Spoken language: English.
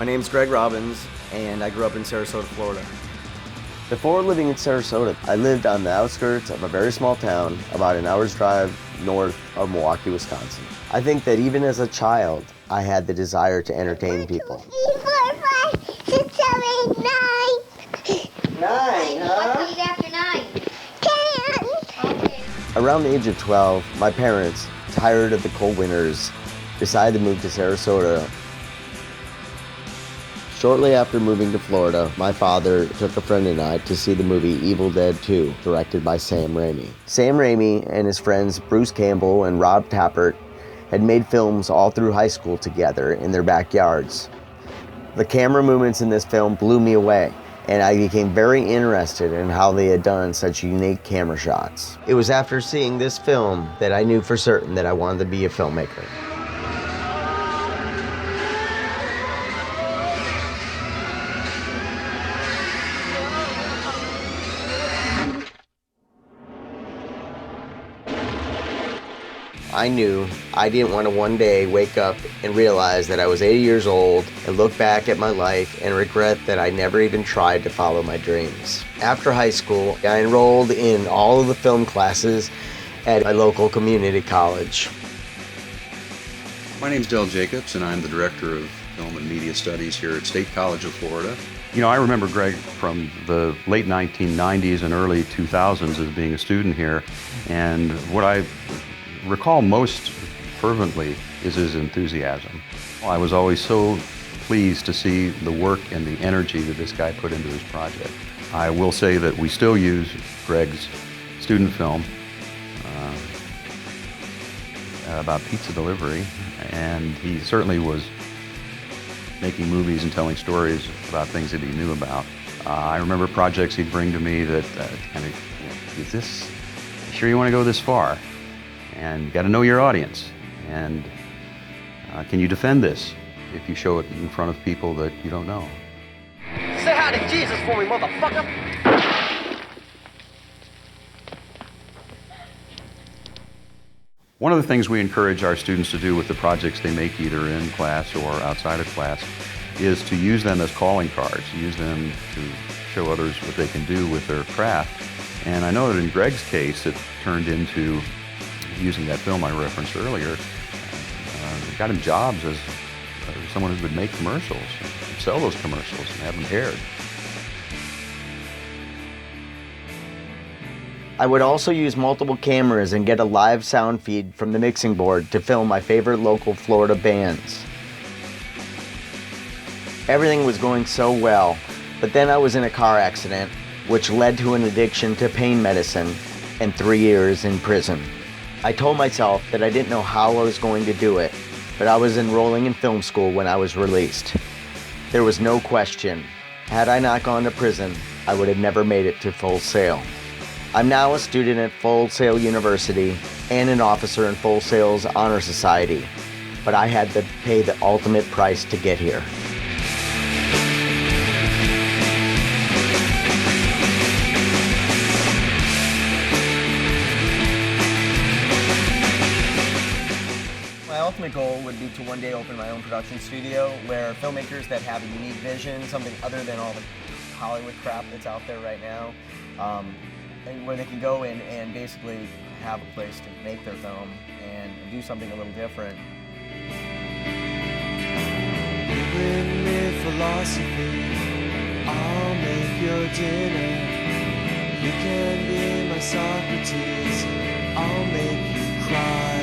My name's Greg Robbins, and I grew up in Sarasota, Florida. Before living in Sarasota, I lived on the outskirts of a very small town about an hour's drive north of Milwaukee, Wisconsin. I think that even as a child, I had the desire to entertain people. 1, 2, 3, 4, 5, 6, 7, 8, 9. 9, huh? What do you after 9? 10. Okay. Around the age of 12, my parents, tired of the cold winters, decided to move to Sarasota. Shortly after moving to Florida, my father took a friend and I to see the movie Evil Dead 2, directed by Sam Raimi. Sam Raimi and his friends Bruce Campbell and Rob Tappert had made films all through high school together in their backyards. The camera movements in this film blew me away, and I became very interested in how they had done such unique camera shots. It was after seeing this film that I knew for certain that I wanted to be a filmmaker. I knew I didn't want to one day wake up and realize that I was 80 years old and look back at my life and regret that I never even tried to follow my dreams. After high school, I enrolled in all of the film classes at my local community college. My name's Del Jacobs, and I'm the Director of Film and Media Studies here at State College of Florida. You know, I remember Greg from the late 1990s and early 2000s as being a student here, and what I recall most fervently is his enthusiasm. I was always so pleased to see the work and the energy that this guy put into his project. I will say that we still use Greg's student film about pizza delivery, and he certainly was making movies and telling stories about things that he knew about. I remember projects he'd bring to me that kind of, is this, sure you want to go this far? And you got to know your audience. And can you defend this if you show it in front of people that you don't know? Say hi to Jesus for me, motherfucker! One of the things we encourage our students to do with the projects they make either in class or outside of class is to use them as calling cards, use them to show others what they can do with their craft. And I know that in Greg's case, it turned into using that film I referenced earlier, got him jobs as someone who would make commercials, and sell those commercials and have them aired. I would also use multiple cameras and get a live sound feed from the mixing board to film my favorite local Florida bands. Everything was going so well, but then I was in a car accident, which led to an addiction to pain medicine and 3 years in prison. I told myself that I didn't know how I was going to do it, but I was enrolling in film school when I was released. There was no question. Had I not gone to prison, I would have never made it to Full Sail. I'm now a student at Full Sail University and an officer in Full Sail's Honor Society, but I had to pay the ultimate price to get here. My ultimate goal would be to one day open my own production studio where filmmakers that have a unique vision, something other than all the Hollywood crap that's out there right now, and where they can go in and basically have a place to make their film and do something a little different. Bring me philosophy, I'll make your dinner. You can be my Socrates, I'll make you cry.